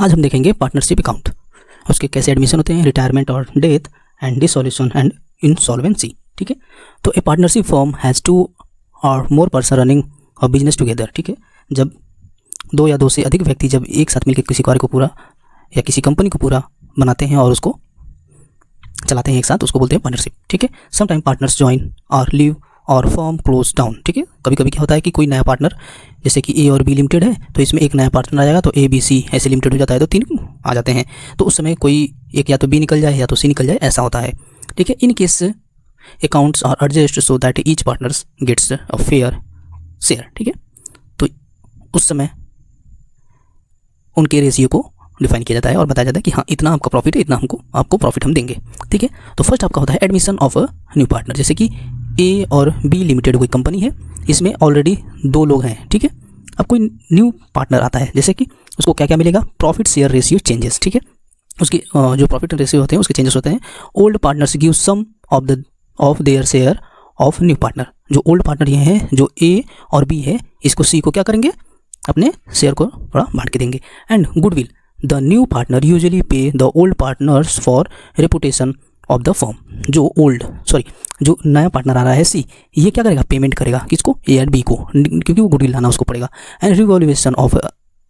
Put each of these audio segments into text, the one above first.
आज हम देखेंगे पार्टनरशिप अकाउंट, उसके कैसे एडमिशन होते हैं, रिटायरमेंट और death and dissolution and insolvency. ठीक है, तो ए पार्टनरशिप फर्म हैज़ 2 और more person running a business together. ठीक है, जब 2 या 2 से अधिक व्यक्ति जब एक साथ मिलकर किसी कार्य को पूरा या किसी कंपनी को पूरा बनाते हैं और उसको चलाते हैं एक साथ, उसको बोलते हैं पार्टनरशिप। ठीक है, सम टाइम पार्टनर्स ज्वाइन और लीव और फर्म क्लोज डाउन। ठीक है, कभी कभी क्या होता है कि कोई नया पार्टनर, जैसे कि ए और बी लिमिटेड है, तो इसमें एक नया पार्टनर आ जाएगा तो ए बी सी ऐसे लिमिटेड हो जाता है, तो 3 आ जाते हैं। तो उस समय कोई एक या तो बी निकल जाए या तो सी निकल जाए, ऐसा होता है। ठीक है, in case accounts are adjust so that each partners gets a fair share. ठीक है, तो उस समय उनके रेशियो को डिफाइन किया जाता है और बताया जाता है कि हाँ इतना आपका प्रॉफिट है, इतना आपको प्रॉफिट हम देंगे। ठीक है, तो फर्स्ट आपका होता है admission of a new partner. जैसे कि ए और बी लिमिटेड कोई कंपनी है, इसमें ऑलरेडी 2 लोग हैं। ठीक है, अब कोई न्यू पार्टनर आता है, जैसे कि उसको क्या क्या मिलेगा, प्रॉफिट शेयर रेशियो चेंजेस। ठीक है, उसकी जो प्रॉफिट रेशियो होते हैं उसके चेंजेस होते हैं। Old partners give some of their share of new partner. जो ओल्ड पार्टनर ये हैं, जो ए और बी है, इसको सी को क्या करेंगे, अपने शेयर को थोड़ा बांट के देंगे। And goodwill, the new partner usually pay the old partners for reputation of the firm. जो नया पार्टनर आ रहा है सी, ये क्या करेगा, पेमेंट करेगा किसको, ए और बी को, क्योंकि वो गुडविल लाना उसको पड़ेगा। And revaluation of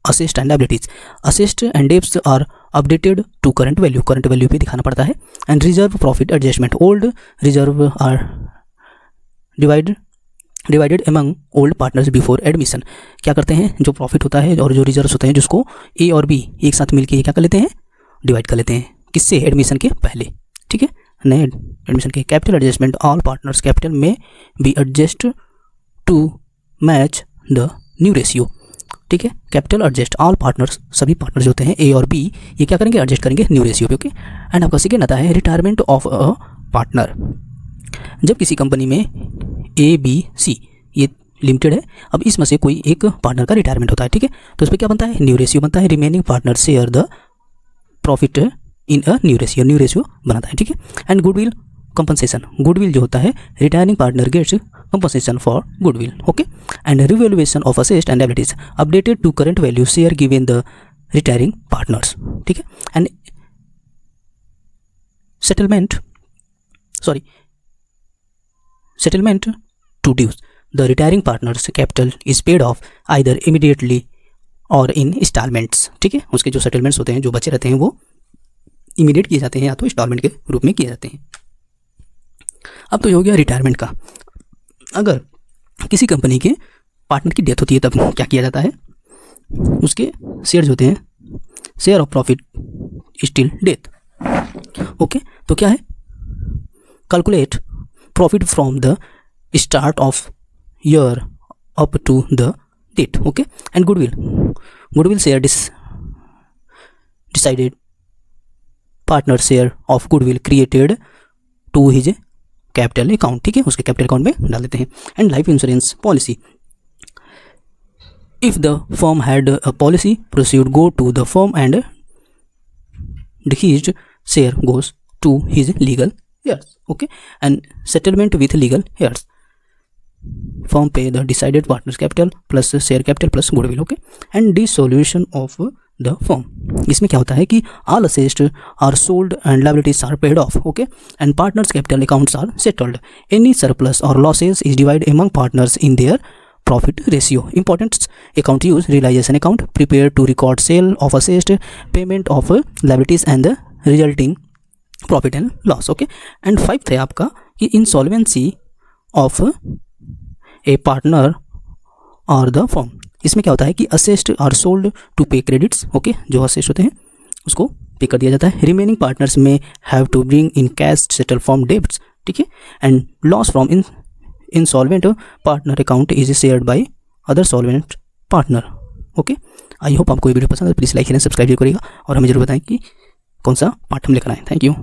assets and liabilities, assets and debts are updated to current value पे दिखाना पड़ता है। And reserve profit adjustment, old reserve are divided among old partners before admission. क्या करते हैं, जो प्रॉफिट होता है और जो रिजर्व्स होते हैं, जिसको ए और बी एक साथ मिलकर क्या कर लेते हैं, डिवाइड कर लेते हैं, किससे, एडमिशन के पहले। ठीक है, नए एडमिशन के। Capital adjustment, all partners capital में be adjust to match the new ratio. ठीक है, कैपिटल एडजस्ट, ऑल पार्टनर्स, सभी पार्टनर्स होते हैं ए और बी, ये क्या करेंगे, एडजस्ट करेंगे न्यू रेशियो पे। ओके, एंड आपका सेकेंड आता है रिटायरमेंट ऑफ अ पार्टनर। जब किसी कंपनी में ए बी सी ये लिमिटेड है, अब इसमें से कोई एक पार्टनर का रिटायरमेंट होता है। ठीक है, तो उस पर क्या बनता है, न्यू रेशियो बनता है। Remaining partner share the profit in a new ratio बनाता है। ठीक है, एंड गुडविल कंपनसेशन, गुडविल जो होता है, retiring partner gets compensation for goodwill. Okay, and revaluation of assets and liabilities updated to current value share given the retiring partners. ठीक है, and settlement to dues, the retiring partner's capital is paid off either immediately or in installments। ठीक है, उसके जो settlements होते हैं, जो बचे रहते हैं, वो इमीडिएट किए जाते हैं या तो इंस्टॉलमेंट के रूप में किए जाते हैं। अब तो ये हो गया रिटायरमेंट का। अगर किसी कंपनी के पार्टनर की डेथ होती है तब क्या किया जाता है, उसके शेयर होते हैं, share of profit still death. Okay, तो क्या है, calculate profit from the start of year up to the date. Okay, and goodwill share decided partner share of goodwill credited to his capital account. ठीक है, उसके capital account में डाल देते हैं। And life insurance policy, if the firm had a policy proceed go to the firm and deceased share goes to his legal heirs। Okay, and settlement with legal heirs, firm pay the decided partners capital plus share capital plus goodwill। Okay, and dissolution of the firm, इसमें क्या होता है कि all assets are sold and liabilities are paid off। Okay, and partners capital accounts are settled, any surplus or losses is divided among partners in their profit ratio। Important account use, realization account, prepared to record sale of assets, payment of liabilities and the resulting profit and loss. Okay, and 5th है आपका कि insolvency of a partner और the firm. इसमें क्या होता है कि assets are sold to pay creditors. Okay, जो असेस्ट होते हैं उसको पे कर दिया जाता है। रिमेनिंग पार्टनर्स में have to bring in cash settle form debts. ठीक है, and loss from insolvent partner account is shared by other solvent partner. Okay, I hope आपको ये वीडियो पसंद है, प्लीज़ लाइक एंड सब्सक्राइब करिएगा और हमें जरूर बताएं कि कौन सा पार्ट हम लेकर आए। Thank you.